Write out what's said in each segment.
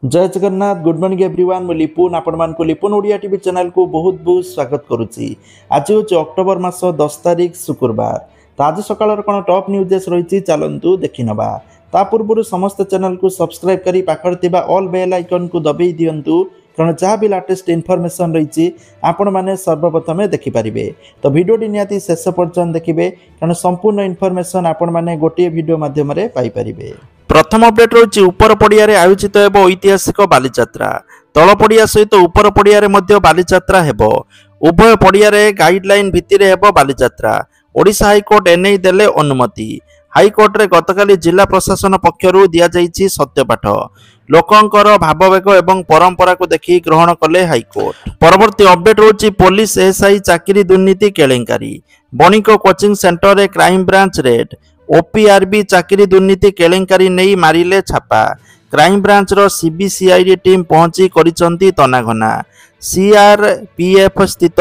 जय Jagannath good morning everyone मु लिपुन आपण को लिपुन ओडिया टीवी चैनल को बहुत बहुत स्वागत करुच्ची। आज हूँ अक्टोबर मास 10 तारिख शुक्रवार। तो आज सकाल कौन टॉप न्यूज रही चलतु देखी नवा। ता पूर्व समस्त चैनल को सब्सक्राइब करी पाखर ऑल बेल आइकन को दबाई दिंतु कारण जहाँ भी लेटेस्ट इनफॉरमेशन रही आपण मैंने सर्वप्रथमे देखिपारे। तो भिडियोटी निहाती शेष पर्यंत देखिए कारण संपूर्ण इनफॉरमेशन आपण मैंने गोटे वीडियो माध्यम पाइपर। प्रथम अपडेट रही उपर पड़िया आयोजित होब ऐतिहासिक बालीजात्रा। तल पड़िया सहित उपर पड़िया बालीजात्रा हेब। उभय पड़िया गाइडलाइन भित्तिरे हेब बालीजात्रा। ओडिशा हाईकोर्ट एने देले अनुमति। हाईकोर्ट रे गतकाली जिला प्रशासन पक्षरु दिया जाइछि सत्यपाठ। लोकंकर भाववेग एवं परंपरा को देखि ग्रहण कले हाईकोर्ट। परवर्ती अपडेट रोची पुलिस एसआई चाकरी दुर्नीति केलेंकारी। बणिक कोचिंग सेंटर रे क्राइम ब्रांच रेड। ओपीआरबी चाकरी दुर्नीति केलेंकारी नहीं मारिले छापा। क्राइम ब्रांच रो सीबीसीआईडी टीम पहुंची करिसंती तनाघना। सीआरपीएफ स्थित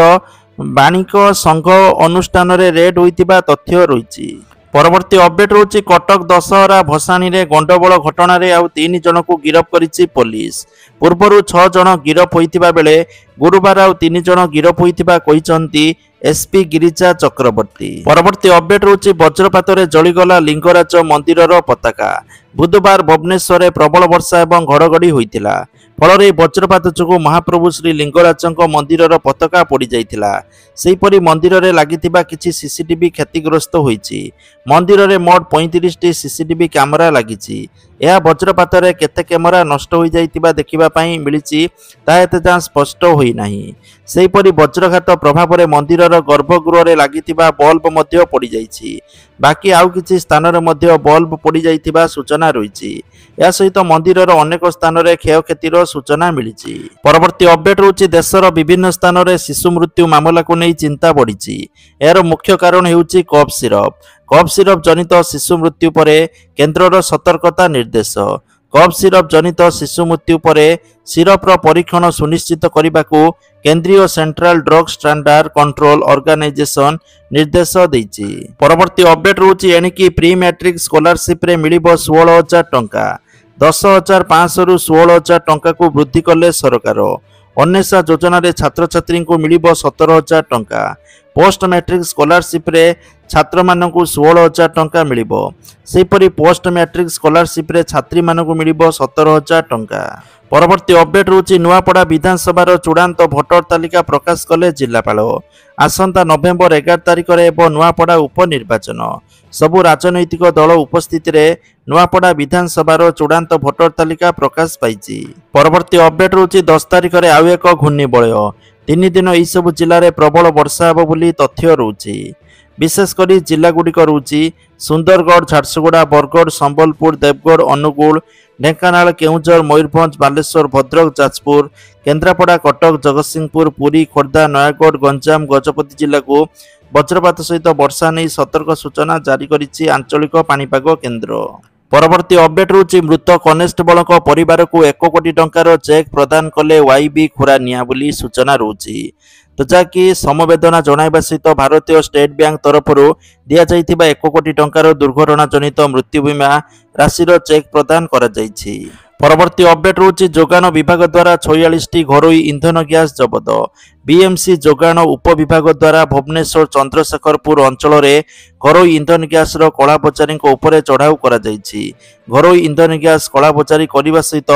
बाणिक संघ अनुष्ठान रे रेड होइतिबा तथ्य रहिछि। परवर्ती अपडेट रोची कटक दशहरा भसाणी रे गंडगोल घटना रे आउ 3 जन को गिरफ करिछि पुलिस। पूर्वरु 6 जन गिरफ होइतिबा बेले गुरुवार आउ 3 जन गिरफ होइतिबा कहिसंती एसपी गिरिजा चक्रवर्ती। परवर्ती अपडेट रोची वज्रपात रे जलिगला लिंगराज मंदिरर पताका। बुधवार भुवनेश्वर में प्रबल वर्षा एवं घड़घड़ी होइतिला। फल वज्रपात जो महाप्रभु श्री लिंगराजों मंदिरर पताका पड़ जाइतिला। सेहीपरि मंदिर रे लागितिबा किछि सीसीटीवी क्षतिग्रस्त होइछि। मंदिर रे मोट 35 टी सीसीटीवी कैमेरा लागिछि। यह वज्रपात रे केते कैमेरा नष्ट हो जाइतिबा देखिबा पई मिलिछि ता एते जा स्पष्ट होई नाही। सेहीपरि वज्रघात प्रभाव रे मंदिरर गर्भगृह रे लागितिबा बल्ब मध्य पड़ जाइछि। बाकी आउ किछि स्थान रे मध्य बल्ब पड़ जाइतिबा सूचना रहिछि। या सहित मंदिरर अनेक स्थान रे क्षयक्षतिर सूचना मिलिछि। परवर्ती अपडेट होछि देशर विभिन्न स्थान रे शिशु मृत्यु मामला को नहीं चिंता बढ़ी। यार मुख्य कारण हेउछि कफ सिरप। कफ सिरप जनित शिशु मृत्यु पर केन्द्रर सतर्कता निर्देश। कफ सिरप जनित शिशु मृत्यु पर सिरपर परीक्षण सुनिश्चित करने को केंद्रीय central drug standard control organisation निर्देश देइछि। परवर्ती अपडेट रोची एणिकी प्री मैट्रिक स्कॉलरशिप रे मिलिबो 16,000 टंका। 10,500 रु 16,000 टंका को वृद्धि कले सरकार। अन्वेषा योजना रे छात्र छात्री को मिलिबो 17,000 टंका। पोस्ट मैट्रिक स्कॉलरशिप रे छात्र मानकु 16,000 टंका मिलिबो। सेहीपरि पोस्ट मैट्रिक स्कॉलरशिप रे छात्री मानकु मिलिबो 17,000 टंका। परवर्ती अपडेट रोची नुआपड़ा विधानसभा चूड़ांत भोटर तालिका प्रकाश कले जिलापाल। आसंता नवेम्बर 11 तारिख रे एवं नुआपड़ा उपनिर्वाचन। सबु राजनैतिक दल उपस्थिति रे नुआपड़ा विधानसभा चूड़ांत भोटर तालिका प्रकाश पाइछि। परवर्ती अपडेट रोची 10 तारिख रे आउ एक घूर्णिबलय। 3 दिन एही सब जिले में प्रबल वर्षा हेब बोली तथ्य रोची। विशेषकर जिला गुड़िक रोची सुंदरगढ़, झारसुगुड़ा, बरगढ़, संबलपुर, देवगढ़, अनुगुल, ढेंकानाल, केउंझर, मयूरभंज, बालेश्वर, भद्रक, जाजपुर, केन्द्रापड़ा, कटक, जगतसिंहपुर, पुरी, खोर्धा, नयागढ़, गंजाम, गजपति जिला को वज्रपात सहित वर्षा नहीं सतर्क सूचना जारी करिछि आंचलिक पाणीपाग केन्द्र। परवर्ती अपडेट रोची मृत कनेस्टेबल परिवार को 1 कोटी टंकार चेक प्रदान कले वाईबी खुरानिया बोली सूचना रोची। तो जहाँकि समवेदना जणाइबा सहित भारतीय स्टेट बैंक तरफ दिया जाइथिबा 1 कोटी टंकार दुर्घटना जनित मृत्यु बीमा राशि चेक प्रदान करा जाइछि। परवर्ती अपडेट रोची जोगान विभाग द्वारा 46 टी घरोई इंधन गैस जबत। बीएमसी जोगान उपविभाग द्वारा भुवनेश्वर चंद्रशेखरपुर अंचल रे घरोई इंधन गैस कला बजारी उपरे चढ़ाऊ करा जाइछि। घरोई इंधन गैस कला बजारी करने सहित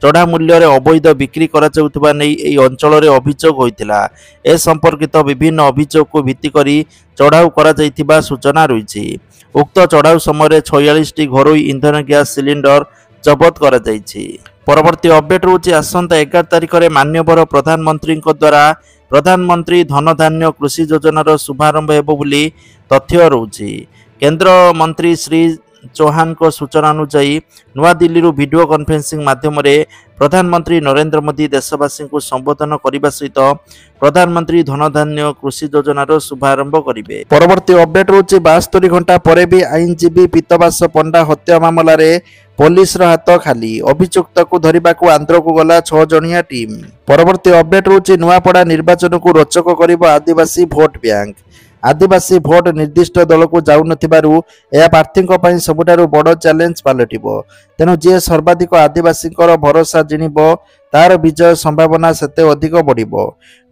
चढ़ा मूल्य अवैध बिक्री करा जाउथबा नै एई अंचल रे अभियोग होइतिला। ए संपर्कित विभिन्न अभियोग को भित्ति करी चढ़ाऊ करा जाइथिबा सूचना रहिछि। उक्त चढ़ाऊ समय 46 टी घरोई इंधन गैस सिलिंडर जबत करा जाइछि। परवर्ती अपडेट रोची आसंता 11 तारिख रे माननीय प्रधानमंत्री द्वारा प्रधानमंत्री धन धान्य कृषि योजनार शुभारंभ हेबो बोली तथ्य रोची। केंद्र मंत्री श्री चौहान को सूचना अनुसार नुआ दिल्ली वीडियो कॉन्फ्रेंसिंग माध्यम प्रधानमंत्री नरेंद्र मोदी देशवासी को संबोधन करने सहित प्रधानमंत्री धन धान्य कृषि योजनार शुभारंभ करेंगे। परवर्ती अपडेट रोची 72 घंटा पर भी आईनजीवी पीतवास पंडा हत्या मामला रे पुलिस हाथ खाली। अभियुक्त को धरने को आंध्र को गला 6 जणिया टीम। परवर्ती अपडेट रोची नुआपड़ा निर्वाचन को रोचक करिबो आदिवासी भोट बैंक। आदिवासी भोट निर्दिष्ट दल को जाऊनथिबारु यह प्रार्थीଙ୍କ ପାଇଁ ସବୁଠାରୁ ବଡ଼ ଚ୍ୟାଲେଞ୍ଜ ପାଲଟିବ। ତେଣୁ ଯିଏ ସର୍ବାଧିକ ଆଦିବାସୀଙ୍କର ଭରସା ଜିଣିବ ତାର ବିଜୟ ସମ୍ଭାବନା ସେତେ ଅଧିକ ବଢ଼ିବ।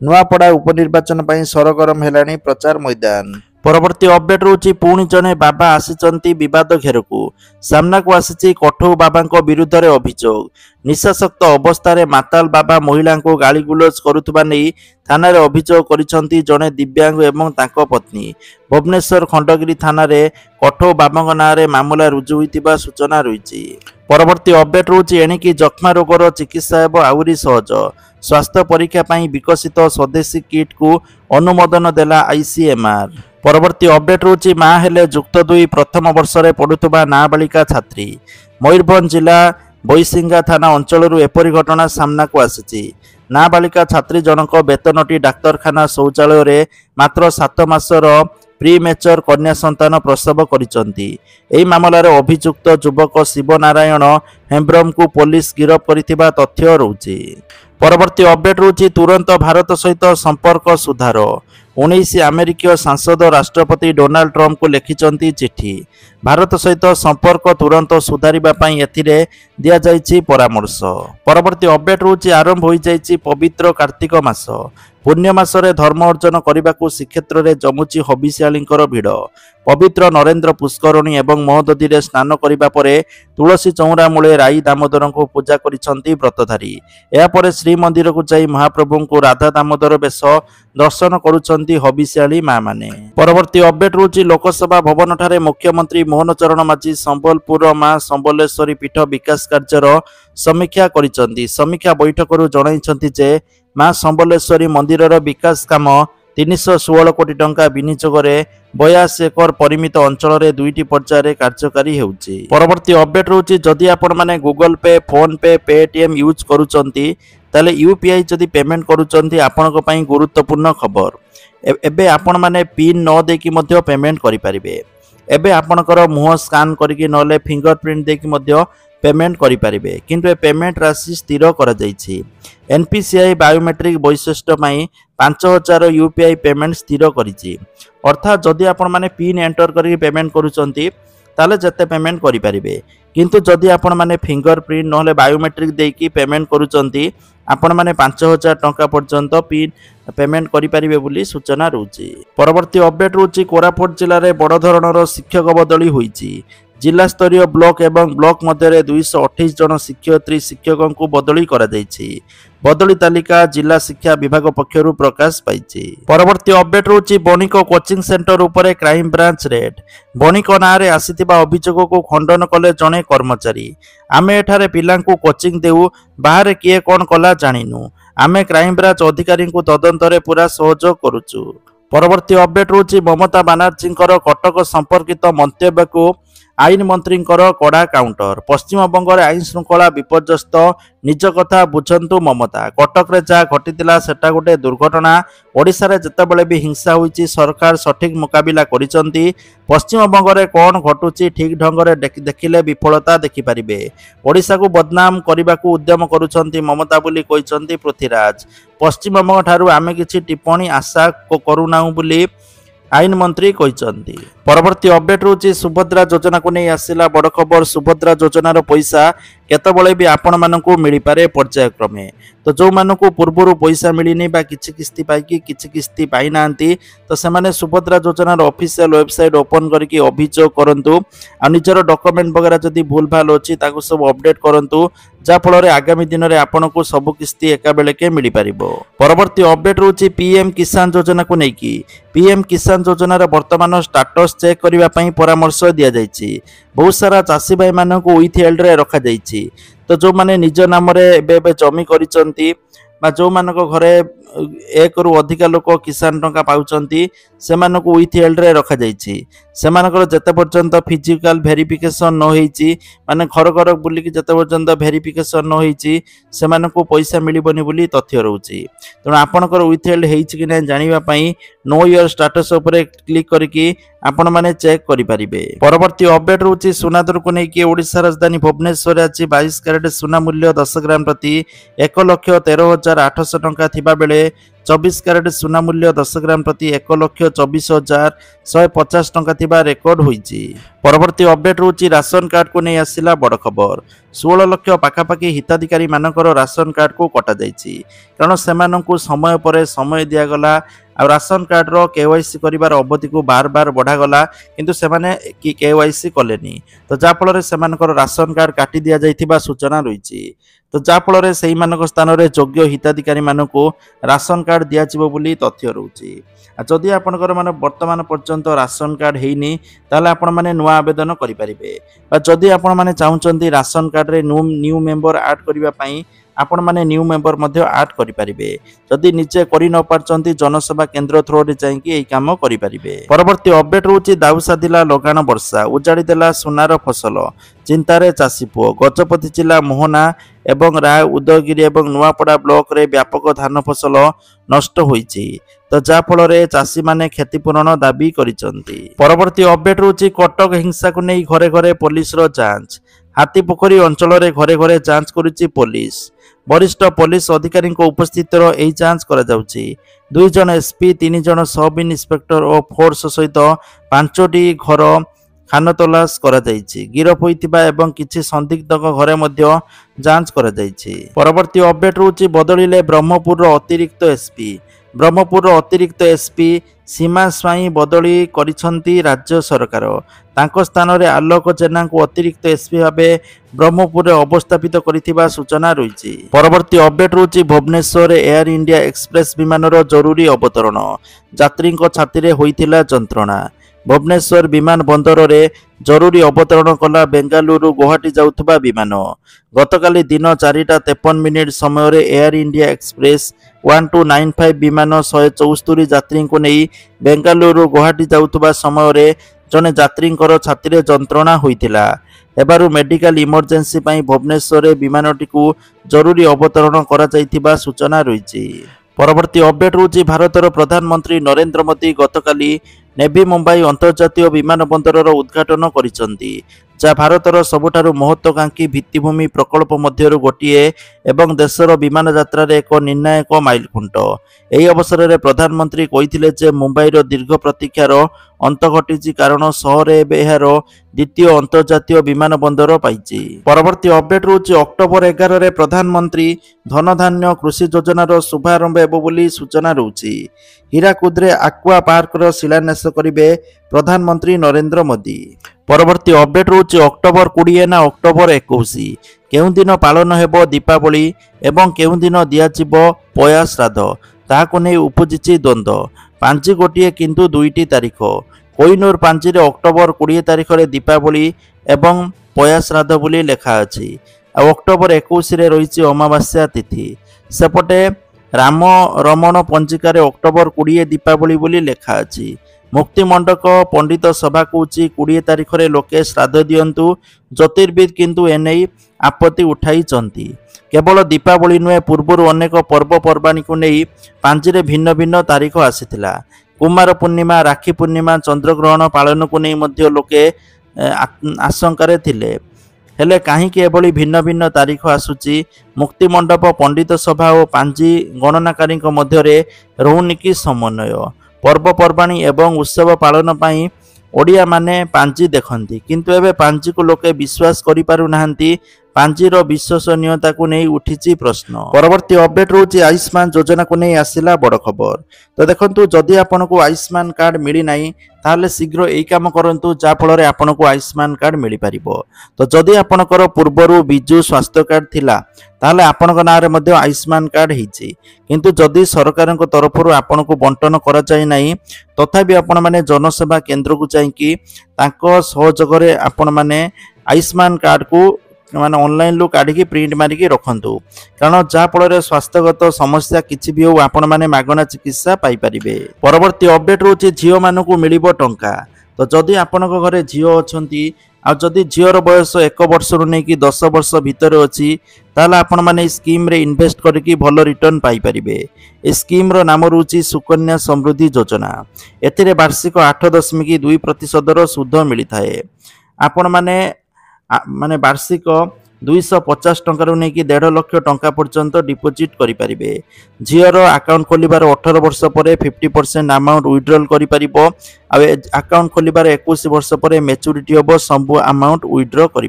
ନୂଆପଡ଼ା ଉପନିର୍ବାଚନ ପାଇଁ ସରଗରମ ହେଲାଣି ପ୍ରଚାର ମୈଦାନ। ପରବର୍ତ୍ତୀ ଅପଡେଟ୍ ରହୁଛି ପୁଣି ଜଣେ ବାବା ଆସିଛନ୍ତି ବିବାଦ ଘେରକୁ। ସାମ୍ନାକୁ ଆସିଛି କଠଉ ବାବାଙ୍କ ବିରୁଦ୍ଧରେ ଅଭିଯୋଗ। ନିଶାସକ୍ତ ଅବସ୍ଥାରେ ମାତାଲ ବାବା ମହିଳାଙ୍କୁ ଗାଳିଗୁଲଜ କରୁଥିବା ନେଇ ଥାନାରେ ଅଭିଯୋଗ କରିଛନ୍ତି ଜଣେ ଦିବ୍ୟାଙ୍ଗ ଏବଂ ତାଙ୍କ ପତ୍ନୀ। ଭୁବନେଶ୍ୱର ଖଣ୍ଡଗିରି ଥାନାରେ କଠଉ ବାବାଙ୍କ ନାଁରେ ମାମଲା ରୁଜୁ ହୋଇଥିବା ସୂଚନା ରହିଛି। ପରବର୍ତ୍ତୀ ଅପଡେଟ୍ ରହୁଛି ଏଣିକି ଯକ୍ଷ୍ମା ରୋଗର ଚିକିତ୍ସା ହେବ ଆହୁରି ସହଜ। ସ୍ୱାସ୍ଥ୍ୟ ପରୀକ୍ଷା ପାଇଁ ବିକଶିତ ସ୍ୱଦେଶୀ କିଟ୍କୁ ଅନୁମୋଦନ ଦେଲା ICMR। ପରବର୍ତ୍ତୀ ଅପଡେଟ୍ ରହୁଛି ମା ହେଲେ ଯୁକ୍ତ 2 ପ୍ରଥମ ବର୍ଷରେ ପଢୁଥିବା ନାବାଳିକା ଛାତ୍ରୀ। ମୟୂରଭଞ୍ଜ ଜିଲ୍ଲା ବୈଶିଙ୍ଗା ଥାନା ଅଞ୍ଚଳରୁ ଏପରି ଘଟଣା ସାମ୍ନାକୁ ଆସିଛି। ନାବାଳିକା ଛାତ୍ରୀ ଜଣଙ୍କ ବେତନଟି ଡାକ୍ତରଖାନା ଶୌଚାଳୟରେ ମାତ୍ର 7 ମାସର ପ୍ରିମେଚର କନ୍ୟା ସନ୍ତାନ ପ୍ରସବ କରିଛନ୍ତି। ଏହି ମାମଲାରେ ଅଭିଯୁକ୍ତ ଯୁବକ ଶିବ ନାରାୟଣ ହେମ୍ବ୍ରମଙ୍କୁ ପୋଲିସ ଗିରଫ କରିଥିବା ତଥ୍ୟ ରହୁଛି। ପରବର୍ତ୍ତୀ ଅପଡେଟ୍ ରହୁଛି ତୁରନ୍ତ ଭାରତ ସହିତ ସମ୍ପର୍କ ସୁଧାର। 19 ଆମେରିକୀୟ ସାଂସଦ ରାଷ୍ଟ୍ରପତି ଡୋନାଲ୍ଡ ଟ୍ରମ୍ପଙ୍କୁ ଲେଖିଛନ୍ତି ଚିଠି। ଭାରତ ସହିତ ସମ୍ପର୍କ ତୁରନ୍ତ ସୁଧାରିବା ପାଇଁ ଏଥିରେ ଦିଆଯାଇଛି ପରାମର୍ଶ। ପରବର୍ତ୍ତୀ ଅପଡେଟ୍ ରହୁଛି ଆରମ୍ଭ ହୋଇଯାଇଛି ପବିତ୍ର କାର୍ତ୍ତିକ ମାସ। ପୁଣ୍ୟ ମାସରେ ଧର୍ମ ଅର୍ଜନ କରିବାକୁ ଶ୍ରୀକ୍ଷେତ୍ରରେ ଜମୁଛି ହବିଷ୍ୟାଳୀଙ୍କର ଭିଡ଼। ପବିତ୍ର ନରେନ୍ଦ୍ର ପୁଷ୍କରଣୀ ଏବଂ ମହୋଦଧିରେ ସ୍ନାନ କରିବା ପରେ ତୁଳସୀ ଚଉରା ମୂଳେ ରାଇ ଦାମୋଦରଙ୍କୁ ପୂଜା କରିଛନ୍ତି ବ୍ରତଧାରୀ। ଏହାପରେ ଶ୍ରୀମନ୍ଦିରକୁ ଯାଇ ମହାପ୍ରଭୁଙ୍କୁ ରାଧା ଦାମୋଦର ବେଶ ଦର୍ଶନ କରୁଛନ୍ତି ହବିଷ୍ୟାଳୀ ମାମାନେ। ପରବର୍ତ୍ତୀ ଅପଡେଟ୍ ରହୁଛି ଲୋକସଭା ଭବନଠାରେ ମୁଖ୍ୟମନ୍ତ୍ରୀ ମୋହନ ଚରଣ ମାଝୀ ସମ୍ବଲପୁର ମା ସମ୍ବଲେଶ୍ୱରୀ ପୀଠ ବିକାଶ କାର୍ଯ୍ୟର ସମୀକ୍ଷା କରିଛନ୍ତି। ସମୀକ୍ଷା ବୈଠକରୁ ଜଣାଇଛନ୍ତି ଯେ ମା ସମ୍ବଲେଶ୍ୱରୀ ମନ୍ଦିରର ବିକାଶ କାମ 316 କୋଟି ଟଙ୍କା ବିନିଯୋଗରେ 82 ଏକର ପରିମିତ ଅଞ୍ଚଳରେ 2ଟି ପର୍ଯ୍ୟାୟରେ କାର୍ଯ୍ୟକାରୀ ହେଉଛି। ପରବର୍ତ୍ତୀ ଅପଡେଟ୍ ରହୁଛି ଯଦି ଆପଣମାନେ Google pay, phone pay, Paytm use କରୁଛନ୍ତି ତାହେଲେ UPI ଯଦି ପେମେଣ୍ଟ କରୁଛନ୍ତି ଆପଣଙ୍କ ପାଇଁ ଗୁରୁତ୍ୱପୂର୍ଣ୍ଣ ଖବର। ଏବେ ଆପଣମାନେ ପିନ୍ ନ ଦେଇକି ମଧ୍ୟ ପେମେଣ୍ଟ କରିପାରିବେ। ଏବେ ଆପଣଙ୍କର ମୁହଁ ସ୍କାନ୍ କରିକି ନହେଲେ ଫିଙ୍ଗର ପ୍ରିଣ୍ଟ ଦେଇକି ମଧ୍ୟ ପେମେଣ୍ଟ କରିପାରିବେ। କିନ୍ତୁ ଏ ପେମେଣ୍ଟ ରାଶି ସ୍ଥିର କରାଯାଇଛି। NPCI ବାୟୋମେଟ୍ରିକ ବୈଶିଷ୍ଟ୍ୟ ପାଇଁ 5000 UPI ପେମେଣ୍ଟ ସ୍ଥିର କରିଛି। ଅର୍ଥାତ୍ ଯଦି ଆପଣମାନେ ପିନ୍ ଏଣ୍ଟର କରିକି ପେମେଣ୍ଟ କରୁଛନ୍ତି ତାହେଲେ ଯେତେ ପେମେଣ୍ଟ କରିପାରିବେ। କିନ୍ତୁ ଯଦି ଆପଣମାନେ ଫିଙ୍ଗର ପ୍ରିଣ୍ଟ ନହେଲେ ବାୟୋମେଟ୍ରିକ ଦେଇକି ପେମେଣ୍ଟ କରୁଛନ୍ତି ଆପଣମାନେ 5000 ଟଙ୍କା ପର୍ଯ୍ୟନ୍ତ ପିନ୍ ପେମେଣ୍ଟ କରିପାରିବେ ବୋଲି ସୂଚନା ରହୁଛି। ପରବର୍ତ୍ତୀ ଅପଡେଟ୍ ରହୁଛି କୋରାପୁଟ ଜିଲ୍ଲାରେ ବଡ଼ ଧରଣର ଶିକ୍ଷକ ବଦଳି ହୋଇଛି। ଜିଲ୍ଲାସ୍ତରୀୟ ବ୍ଲକ ଏବଂ ବ୍ଲକ ମଧ୍ୟରେ 228 ଜଣ ଶିକ୍ଷୟିତ୍ରୀ ଶିକ୍ଷକଙ୍କୁ ବଦଳି କରାଯାଇଛି। ବଦଳି ତାଲିକା ଜିଲ୍ଲା ଶିକ୍ଷା ବିଭାଗ ପକ୍ଷରୁ ପ୍ରକାଶ ପାଇଛି। ପରବର୍ତ୍ତୀ ଅପଡେଟ୍ ରହୁଛି ବଣିକ କୋଚିଂ ସେଣ୍ଟର ଉପରେ କ୍ରାଇମବ୍ରାଞ୍ଚ ରେଡ୍। ବଣିକ ନାଁରେ ଆସିଥିବା ଅଭିଯୋଗକୁ ଖଣ୍ଡନ କଲେ ଜଣେ କର୍ମଚାରୀ। ଆମେ ଏଠାରେ ପିଲାଙ୍କୁ କୋଚିଂ ଦେଉ, ବାହାରେ କିଏ କ'ଣ କଲା ଜାଣିନୁ। ଆମେ କ୍ରାଇମବ୍ରାଞ୍ଚ ଅଧିକାରୀଙ୍କୁ ତଦନ୍ତରେ ପୁରା ସହଯୋଗ କରୁଛୁ। ପରବର୍ତ୍ତୀ ଅପଡେଟ୍ ରହୁଛି ମମତା ବାନାର୍ଜୀଙ୍କର କଟକ ସମ୍ପର୍କିତ ମନ୍ତବ୍ୟକୁ ଆଇନ ମନ୍ତ୍ରୀଙ୍କର କଡ଼ା କାଉଣ୍ଟର। ପଶ୍ଚିମବଙ୍ଗରେ ଆଇନ ଶୃଙ୍ଖଳା ବିପର୍ଯ୍ୟସ୍ତ, ନିଜ କଥା ବୁଝନ୍ତୁ ମମତା। କଟକରେ ଯାହା ଘଟିଥିଲା ସେଟା ଗୋଟେ ଦୁର୍ଘଟଣା। ଓଡ଼ିଶାରେ ଯେତେବେଳେ ବି ହିଂସା ହୋଇଛି ସରକାର ସଠିକ୍ ମୁକାବିଲା କରିଛନ୍ତି। ପଶ୍ଚିମବଙ୍ଗରେ କ'ଣ ଘଟୁଛି ଠିକ୍ ଢଙ୍ଗରେ ଦେଖିଲେ ବିଫଳତା ଦେଖିପାରିବେ। ଓଡ଼ିଶାକୁ ବଦନାମ କରିବାକୁ ଉଦ୍ୟମ କରୁଛନ୍ତି ମମତା ବୋଲି କହିଛନ୍ତି ପୃଥ୍ୱୀରାଜ। ପଶ୍ଚିମବଙ୍ଗ ଠାରୁ ଆମେ କିଛି ଟିପ୍ପଣୀ ଆଶା କରୁନାହୁଁ ବୋଲି ଆଇନ ମନ୍ତ୍ରୀ କହିଛନ୍ତି। ପରବର୍ତ୍ତୀ ଅପଡେଟ୍ ରହୁଛି ସୁଭଦ୍ରା ଯୋଜନାକୁ ନେଇ ଆସିଲା ବଡ଼ ଖବର। ସୁଭଦ୍ରା ଯୋଜନାର ପଇସା କେତେବେଳେ ବି ଆପଣମାନଙ୍କୁ ମିଳିପାରେ ପର୍ଯ୍ୟାୟକ୍ରମେ। ତ ଯେଉଁମାନଙ୍କୁ ପୂର୍ବରୁ ପଇସା ମିଳିନି ବା କିଛି କିସ୍ତି ପାଇକି କିଛି କିସ୍ତି ପାଇନାହାନ୍ତି ତ ସେମାନେ ସୁଭଦ୍ରା ଯୋଜନାର ଅଫିସିଆଲ ୱେବସାଇଟ୍ ଓପନ୍ କରିକି ଅଭିଯୋଗ କରନ୍ତୁ। ଆଉ ନିଜର ଡକୁମେଣ୍ଟ ବଗେରା ଯଦି ଭୁଲ ଭାଲ ଅଛି ତାକୁ ସବୁ ଅପଡେଟ୍ କରନ୍ତୁ, ଯାହାଫଳରେ ଆଗାମୀ ଦିନରେ ଆପଣଙ୍କୁ ସବୁ କିସ୍ତି ଏକାବେଳକେ ମିଳିପାରିବ। ପରବର୍ତ୍ତୀ ଅପଡେଟ୍ ରହୁଛି PM କିଷାନ ଯୋଜନାକୁ ନେଇକି। PM କିଷାନ ଯୋଜନାର ବର୍ତ୍ତମାନ ଷ୍ଟାଟସ୍ ଚେକ୍ କରିବା ପାଇଁ ପରାମର୍ଶ ଦିଆଯାଇଛି। ବହୁତ ସାରା ଚାଷୀ ଭାଇମାନଙ୍କୁ ୱିଥହେଲ୍ଡରେ ରଖାଯାଇଛି। ତ ଯେଉଁମାନେ ନିଜ ନାମରେ ଏବେ ଜମି କରିଛନ୍ତି ବା ଯେଉଁମାନଙ୍କ ଘରେ 1ରୁ ଅଧିକା ଲୋକ କିଷାନ ଟଙ୍କା ପାଉଛନ୍ତି ସେମାନଙ୍କୁ ୱିଥହେଲ୍ଡରେ ରଖାଯାଇଛି। ସେମାନଙ୍କର ଯେତେ ପର୍ଯ୍ୟନ୍ତ ଫିଜିକାଲ ଭେରିଫିକେସନ୍ ନ ହେଇଛି, ମାନେ ଘର ଘର ବୁଲିକି ଯେତେ ପର୍ଯ୍ୟନ୍ତ ଭେରିଫିକେସନ୍ ନ ହେଇଛି ସେମାନଙ୍କୁ ପଇସା ମିଳିବନି ବୋଲି ତଥ୍ୟ ରହୁଛି। ତେଣୁ ଆପଣଙ୍କର ୱିଥହେଲ୍ଡ ହେଇଛି କି ନାହିଁ ଜାଣିବା ପାଇଁ ନୋ ୟୋର ଷ୍ଟାଟସ୍ ଉପରେ କ୍ଲିକ୍ କରିକି ଆପଣମାନେ ଚେକ୍ କରିପାରିବେ। ପରବର୍ତ୍ତୀ ଅପଡେଟ୍ ରହୁଛି ସୁନା ଦରକୁ ନେଇକି। ଓଡ଼ିଶା ରାଜଧାନୀ ଭୁବନେଶ୍ୱରରେ ଆଜି 22 କ୍ୟାରେଟ୍ ସୁନା ମୂଲ୍ୟ 10 ଗ୍ରାମ ପ୍ରତି 1,13,800 ଟଙ୍କା ଥିବାବେଳେ 24 क्यारेट सुना मूल्य 10 ग्राम प्रति 1,24,150 टंका थिबा रेकर्ड होईची। परवर्ती अपडेट रोची राशन कार्ड को नहीं आसिला बड़ खबर। 16 लाख पाखापाखि हिताधिकारी मानकर राशन कार्ड को कटा जाइछि, कारण सेमानंकु समय पर समय दियागला आ राशन कार्ड रो केवाईसी करिवार अवधि को बार बार बढ़ागला, किंतु सेमाने कि केवाईसी कलेनी, तो जा फल सेमानकर राशन कार्ड काटी दिया जाइथिबा सूचना रहिछि। तो जा फल से स्थान में योग्य हिताधिकारी मानक राशन कार्ड दिज्व बोली तथ्य रोचे। जदि आपंकर मान वर्तमान पर्यंत राशन कार्ड हैनी ताले आपण माने नुआ आवेदन करें। जदि आपण माने चाहूँगी राशन कार्ड रे न्यू मेंबर ऐड करने आपण माने न्यू मेंबर मध्य ऐड करें। जदि निजे कर न पार्चंती जनसेवा केन्द्र थ्रो रे जाइकी एई काम करें। परवर्ती अपडेट रोची दाउसा दिला लगाण वर्षा उजाड़ी देला सुनार फसल, चिंतारे चाषी पुओ। गजपति जिला मोहना एवं राय उदयगिरी एवं नुआपड़ा ब्लॉक रे व्यापक धान फसल नष्ट होईची, तो जा फल चाषी माने क्षतिपूरण दाबी करिसंती। परवर्ती अपडेट रोची कटक हिंसा को नहीं घरे घरे पुलिस रो जांच। हाथीपोखरी अंचल रे घरे घरे जांच करुची पुलिस। वरिष्ठ पुलिस अधिकारी उपस्थित यह जांच करा जाउची। 2 जन एसपी 3 जन सब इन्स्पेक्टर और फोर्स सहित 5टी घर खानतलाश करा जाइछि। गिरफ होइतिबा एवं किछि संदिग्ध घरे मध्य जांच करा जाइछि। परवर्ती अपडेट रोची बदलिले ब्रह्मपुर अतिरिक्त एसपी। ब्रह्मपुर अतिरिक्त एसपी सीमा स्वाई बदली करिसंती राज्य सरकार। तांको स्थान रे आलोक जेना को अतिरिक्त एसपी भाबे ब्रह्मपुर अवस्थापित करिथिबा सूचना रहिछि। परवर्ती अपडेट रोची भुवनेश्वर एयर इंडिया एक्सप्रेस विमान रो जरूरी अवतरण। यात्री छाती रे होइथिला जंत्रणा। भुवनेश्वर विमान बंदर रे जरूरी अवतरण कला बेंगालुरु गुवाहाटी जाउथबा विमान। गतकाली दिन 4:53 समय रे एयर इंडिया एक्सप्रेस 1295 विमान 174 यात्री को नहीं बेंगालुरु गुवाहाटी जाउथबा समय रे जने यात्री छाती रे जंत्रणा होइथिला। एबारु मेडिकल इमरजेंसी पई भुवनेश्वर विमानटी को जरूरी अवतरण करा जाइथिबा सूचना रहिछि। परवर्ती अपडेट रोची भारतर प्रधानमंत्री नरेंद्र मोदी गतकाली नेवी मुंबई अंतर्जातीय विमान बंदर उद्घाटन करिसंती, जा भारतर सबुठारु महत्वाकांक्षी भित्तिभूमि प्रकल्प मध्यरु गोटिए एवं देशर विमान यात्रा रे एक निर्णायक माइलखुंट। एही अवसर में प्रधानमंत्री कहिथिले जे मुंबईर दीर्घ प्रतीक्षार अंत घटी, कारण सहर एबे एहार द्वितीय अंतर्जातीय विमान बंदर पाइछि। परवर्ती अपडेट रोची अक्टोबर 11 रे प्रधानमंत्री धनधान्य कृषि योजनार शुभारंभ हेबो बोली सूचना रोची। हीराकुदरे आक्वा पार्कर शिलान्यास करिवे प्रधानमंत्री नरेंद्र मोदी। परवर्ती अपडेट रोची अक्टोबर 20 ना अक्टोबर 21 केउं दिन पालन हेबो दीपावली एवं केउं दिन दियाजिबो पया श्राद्ध, ताहाको नै उपजिछि द्वंद्व। पांची गोटिए किंतु 2टी तारीख। कोइनूर पांची रे अक्टोबर 20 तारीख रे दीपावली एवं पया श्राद्ध बोली लेखा अछि। अक्टोबर 21 रे रहिछि अमावास्या तिथि। सेपटे राम रमण पंजिकार अक्टोबर 20 दीपावली बोली लेखा अछि। मुक्तिमंडक पंडित सभा कौची 20 तारीख रे लोके श्राद्ध दियंतु। ज्योतिर्विद किंतु एने आपत्ति उठाई। केवल दीपावली नुहे पूर्वर अनेक पर्वपर्वाणी को नहीं पांची रे भिन्न भिन्न तारीख आसीथिला। कुमार पूर्णिमा, राखी पूर्णिमा, चंद्रग्रहण पालन को नहीं मध्य लोके आशंका थिले। हेले काहींकि एभली भिन्न भिन्न तारीख आसुची। मुक्तिमंडप पंडित सभा और पांची गणनाकारी मध्य रहुनी कि समन्वय। पर्वपर्वाणी एवं उत्सव पालन पाई ओडिया माने पांची देखती, किंतु एबे पांची को लोके विश्वास करि पारु नाहंती। पांचीर विश्वसनीयता को नहीं उठी प्रश्न। परवर्ती अपडेट रोची आयुष्मान योजना को नहीं आसिला बड़ खबर। तो देखंतु जदि आपन को आयुष्मान कार्ड मिली नाही ताहले शीघ्र एई काम करंतु, जा फल आपन को आयुष्मान कार्ड मिली पारिबो। तो जदि आपनकर पूर्वरु बिजु स्वास्थ्य कार्ड थिला ताहले आपनक नाम रे मध्य आयुष्मान कार्ड हिची, किंतु जदि सरकार तरफरु आपन को बंटन करा जाय नाही तथापि आपण माने जनसेवा केंद्र को जाइकी तांको सहयोग रे आपण माने आयुष्मान कार्ड को माने ऑनलाइन लो काढी प्रिंट मारिकी रखंतु, कारण जा फल स्वास्थ्यगत समस्या किछि भी हो आपण माने मागना चिकित्सा पाई परिबे। परवर्ती अपडेट रोची झियो मानकु मिलिबो टंका। तो जदि आपनक घरे झियो अछंती आ जदि झियोर बयस 1 वर्ष रु नै कि 10 वर्ष भितर अछि ताला आपण माने स्कीम रे इन्वेस्ट करके भलो रिटर्न पाई परिबे। ए स्कीम रो नाम रुचि सुकन्या समृद्धि योजना। एथिरे वार्षिक 8.2% रो सुध मिली थाए। आपण माने वार्षिक 250 टंकार नहीं 1.5 लाख टंका पर्यंत डिपोजिट करें। झीर अकाउंट खोलिबार 18 वर्ष पर 50% अमाउंट विड्रॉल कर अकाउंट खोलिबार 21 वर्ष पर मैच्योरिटी हम सब अमाउंट विड्रॉ कर।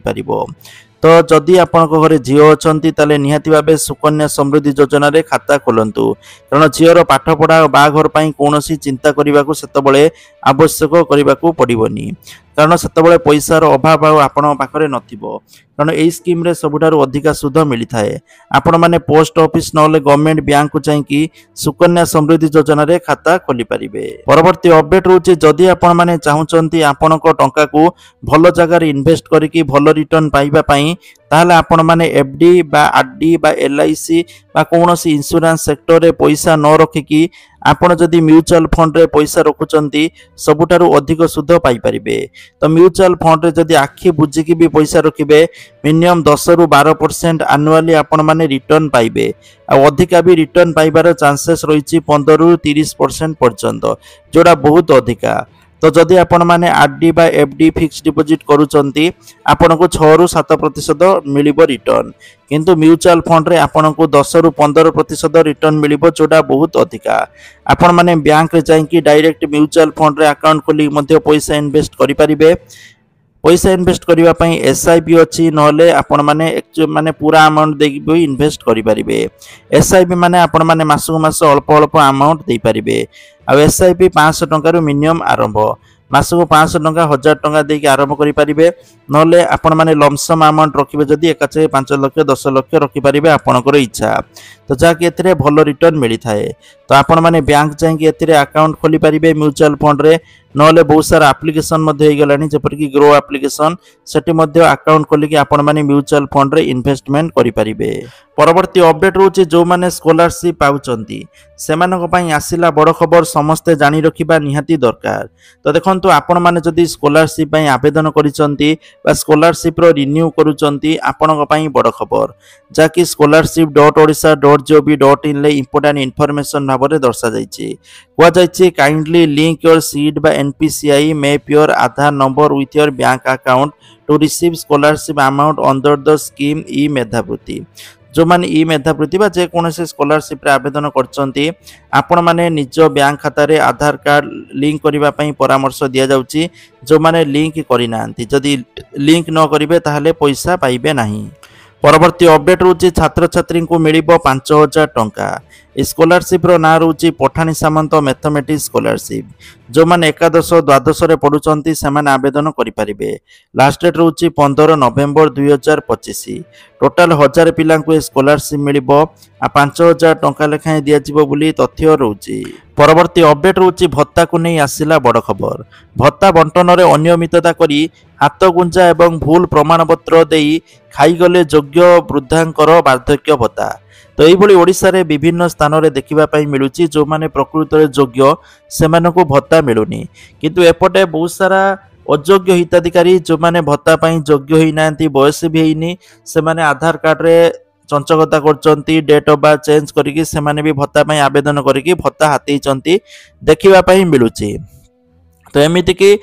तो जदि आपण घरे झील अच्छा ताले निहाती भाव सुकन्या समृद्धि योजना रे खाता खोलंतु, कारण झीर पाठपढ़ा और बाघर कौन चिंता करने से आवश्यक करने को पड़ोनी, कारण से पैसार अभाव आपण पाखे नथिबो। कारण यही स्कीम रे सबुठारु अधिका सुध मिलता है। आपण माने पोस्ट ऑफिस नले गवर्नमेंट बैंक को चाहिए सुकन्या समृद्धि योजना रे खाता खोली पारिबे। परवर्ती अपडेट रोचे जदि आपण माने चाहुचंती आपणको टंका को भल जगह इन्वेस्ट करिकि भल रिटर्न पाइबा पई, ताहले आपण माने एफडी बा आरडी बा एलआईसी बा कोनोसी इंश्योरेंस सेक्टर रे पैसा न रखिकि आपण जदि म्यूचुअल फंड रे पैसा रखुचंती सबुठारु अधिक सुध पाई परिबे। तो म्यूचुअल फंड रे जदि आखि बुझिकि भी पैसा रखिबे मिनिमम 10 रु 12% एनुअली आपण माने रिटर्न पाइबे। आ अधिका भी रिटर्न पाइबार चांसेस रही 15 रु 30% पर्यंत, जोड़ा बहुत अधिका। तो जदि आपण माने आरडी बा एफडी फिक्स डिपोजिट करूचंती आपण को 6 रु 7% मिलिबो रिटर्न, किंतु म्यूचुअल फंड रे आपण को 10 रु 15% रिटर्न मिलिबो, जोड़ा बहुत अधिका। आपण माने बैंक रे जाइकि डायरेक्ट म्यूचुअल फंड रे अकाउंट खोली मध्ये पैसा इन्वेस्ट करि परिबे। पैसा इन्वेस्ट करबा पई एसआईपी अछि, नले आपण माने पूरा अमाउंट देकी भी इन्वेस्ट करि परिबे। एसआईपी माने आपण माने मासको मास अल्प अल्प अमाउंट दे परिबे। आ एसआईपी 500 टंका रु मिनिमम आरंभ, मासको 500 टंका 1000 टंका देकी आरंभ करि परिबे। नले आपण माने लमसम अमाउंट रखिबे जदि एकाचे 5 लाख 10 लाख रखि परिबे आपणकर इच्छा। तो जाके एथिरे भल रिटर्न मिली थाए। तो आपण माने बैंक जाइकि एथिरे अकाउंट खोली परिबे म्यूचुअल फंड रे, नले बहुत सारा एप्लिकेशन मध्ये हो गलानी जेपर कि ग्रो एप्लिकेशन, सेठी मध्ये अकाउंट खोली कि आपण माने म्यूचुअल फंड रे इन्वेस्टमेंट करि परिबे। परवर्ती अपडेट रोचे जो माने स्कॉलरशिप पाउचंती सेमानक पई आसिला बड़ खबर समस्ते जानि रखिबा निहाती दरकार। तो देखंतु आपण माने जदि स्कॉलरशिप पई आवेदन करिसंती बा स्कॉलरशिप रो रिन्यू करूचंती आपणक पई बड़ खबर, जाकि scholarship.odisha.gov.in ले इंपोर्टेंट इन्फॉर्मेशन भाव में दर्शा जाइछि। कुआ जाइछि काइंडली लिंक योर सीट बा NPCI map your Aadhaar number with your bank account to receive scholarship amount under the scheme e Medhabruti. जो माने ई मेधावृत्ति बा जे कोनसे स्कॉलरशिप रे आवेदन करचंती आपण माने निज बैंक खाता रे आधार कार्ड लिंक करिबा पई परामर्श दिया जाउछि। जो माने लिंक करि नांती जदि लिंक न करिवे ताहले पैसा पाइबे नाही। परवर्ती अपडेट रोचे छात्र छात्री को मिलिबो 5000 टंका। स्कॉलरशिप रो ना रोचे पठानी सामंत मैथमेटिक्स स्कॉलरशिप। जो माने एकादश द्वादश रे पढुचंती से माने आवेदन करि परिबे। लास्ट डेट रोचे 15 नवेम्बर 2025। टोटल 1000 पिला को स्कॉलरशिप मिलिबो आ 5000 टंका लेखाए दिया जिवो बोली तथ्य रोचे। परवर्ती अपडेट रोचे भत्ता को नहीं आसिला बड़ खबर। भत्ता बंटन रे अनियमितता करी हाथ गुंजा एवं भूल प्रमाणपत्र देई खाईगले योग्य वृद्धांकर वार्धक्य भत्ता। तो यही ओडिशा रे विभिन्न स्थान रे देखिबा पई मिलुची जो माने प्रकृत रे योग्य सेमानको भत्ता मिलुनी, किंतु एपटे बहुत सारा अयोग्य हिताधिकारी जो माने भत्ता पई योग्य होई नांती, बयस भी हेइनी, से माने आधार कार्ड रे चंचकता करचंती, डेट ऑफ बर्थ चेंज करिकि से माने भी भत्ता पई आवेदन करिकि भत्ता हातेइचंती देखिबा पई मिलुची। तो एमिति कि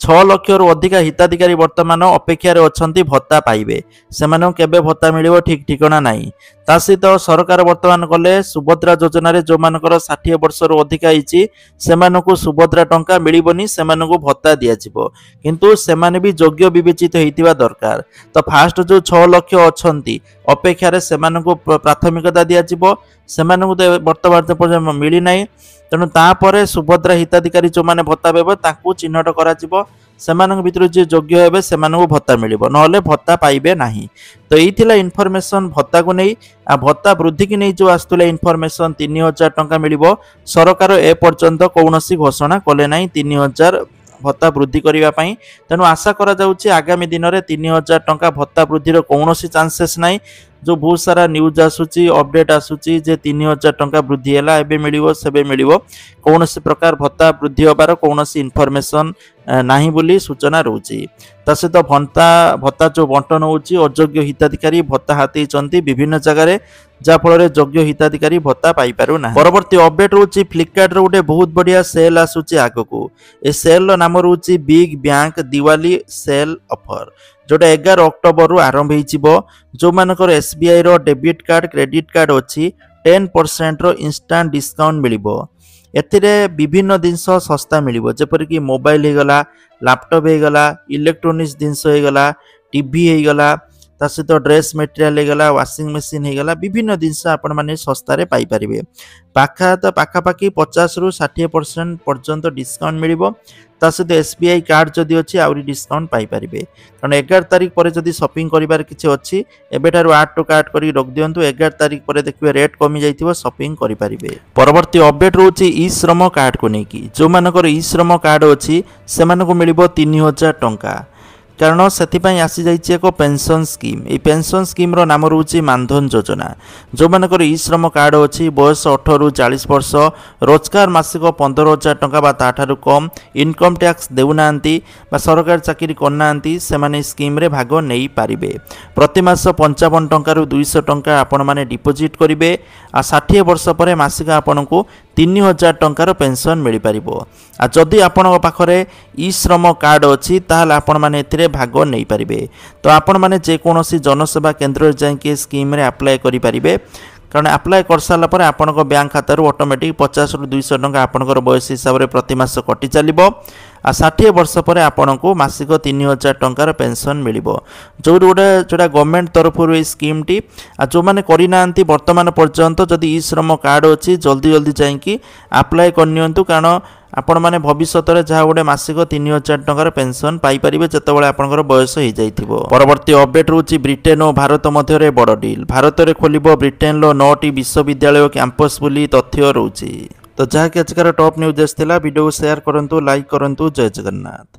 6 लाख रु अधिक हिताधिकारी वर्तमान अपेक्षा अच्छा भत्ता पाइबे। सेमानक केबे भत्ता मिलिबो ठीक ठिकाना नाही। ता सहित सरकार वर्तमान कले सुभद्रा योजना रे जो मानकर 60 वर्ष रु अधिक आइछि सेमानकु सुभद्रा टंका मिलिबोनी, सेमानकु भत्ता दिया जिवो, किंतु सेमाने भी योग्य विवेचित हेतिबा दरकार। तो फास्ट जो 6 लाख अछंती अपेक्षा रे सेमानकु प्राथमिकता दिया जिवो, सेमानकु वर्तमान पर्यंत मिली नाही। तेणु तापर सुभद्रा हिताधिकारी जो माने भत्ता पाइबे ताकू चिन्हट करा जिवो, सेमानक भितर जे योग्य हेबे सेमानकु भत्ता मिलिबो, नहले भत्ता पाइबे नाही। तो एथिला इन्फॉर्मेशन भत्ता को नहीं आ भत्ता वृद्धि की नहीं जो आस्तुला इन्फॉर्मेशन 3000 टंका मिलिबो। सरकार ए पर्यंत कौनसी घोषणा कले नाही 3000 भत्ता वृद्धि करबा पई। तेणु आशा करा जाउछि आगामी दिन में 3000 टंका भत्ता वृद्धि रो कौनसी चांसेस नाही। जो बहुत सारा न्यूज आसुची अपडेट आसुची जे 3000 टंका वृद्धि हैला एबे मिलिबो सेबे मिलिबो, कौनसी प्रकार भत्ता वृद्धि होबार कौनसी इन्फॉर्मेशन नाही बोली सूचना रहउची। तसे तो भत्ता जो बंटन होउची अयोग्य हिताधिकारी भत्ता हाथी चंती विभिन्न जगह रे, जा फल योग्य हिताधिकारी भत्ता पाई पारु ना। परवर्ती अपडेट रोची फ्लिपकार्ट रो गोटे बहुत बढ़िया सेल आसुची आगको। ए सेल रो नाम रोची big bank Diwali sale offer. जोटा 11 अक्टोबर आरंभ हो जो मानकर एसबीआई रो डेबिट कार्ड क्रेडिट कार्ड अच्छी 10% रो इंस्टांट डिस्काउंट मिलिबो। एथिरे विभिन्न जिनस सस्ता मिलिबो जेपरिक मोबाइल हो गला लैपटॉप हो गला इलेक्ट्रोनिक्स जिनस हो गला टीवी हो गला ता सहित ड्रेस मटेरियल हो गला वाशिंग मशीन हो गला विभिन्न जिनस आपण माने सस्तारे पाई परिबे। पाखापाखि 50 रु 60% पर्यंत डिस्काउंट मिलिबो। ता सहित एसबीआई कार्ड जदि अच्छी आउरी डिस्काउंट पाई परिबे कारण 11 तारिख पर जदि शॉपिंग करिवार किछि अच्छी एबेटारु 8 टू कार्ड करी रख दियंतु 11 तारिख पर देखिबे रेट कमी जाइथिबो शॉपिंग करि परिबे। परवर्ती अपडेट रहउछि ई श्रम कार्ड को नेकी जो मानकर ई श्रम कार्ड अच्छी से मानको मिलिबो 3000 टंका कारण से आसी जाइए एक पेंशन स्कीम। ये पेंशन स्कीम रो नाम रोचे मानधन योजना जो मानकर ई श्रम कार्ड अच्छी बयस 18 रु 40 वर्ष रोजगार मासिक 15,000 टंका बा ताठारु कम इनकम टैक्स देउना सरकारी चाकरी करना से स्कीम रे भाग नहीं पारिबे। प्रति मास 55 टंका रु 200 टंका आपण माने डिपोजिट करिवे आ 60 वर्ष पर मासिक आपण को 3000 टंकार पेंशन मिल पारिबो। आ जदि आपण पाखरे ई श्रम कार्ड अच्छी ताहले आपण माने एथिरे भाग नहीं पारिबे। तो आपण माने जे कोनोसी जनसेवा केंद्र जाके स्कीम रे अप्लाई करि पारिबे कारण अप्लाई कर साला पर आपण को बैंक खाता रु ऑटोमेटिक 50 रु 200 टंका आपण बयस हिसाब रे प्रति मास कटि चलिबो आ 60 वर्ष पर आपण को मासिक 3000 टंकार पेंशन मिलिबो जो गोटे जोटा गवर्नमेंट तरफ ये स्कीम टी आ जो माने करि नांती वर्तमान पर्यंत जदि ई श्रम कार्ड अच्छी जल्दी जल्दी जाइकी अप्लाई करनियंतु कारण आपण माने भविष्यत रे जहा गोटे मासिक 3000 टंकार पेंशन पाई परिबे जतबेले आपनकर बयस हो जाइथिबो। परवर्ती अपडेट रहउछि ब्रिटेन और भारत मध्य रे बड़ डील भारत रे खोलिबो ब्रिटेन लो 9टी विश्वविद्यालय कैंपस बोली तथ्य रहउछि। तो जहा कि आजकार टॉप न्यूज थिला वीडियो को शेयर करंतु लाइक करंतु जय जगन्नाथ।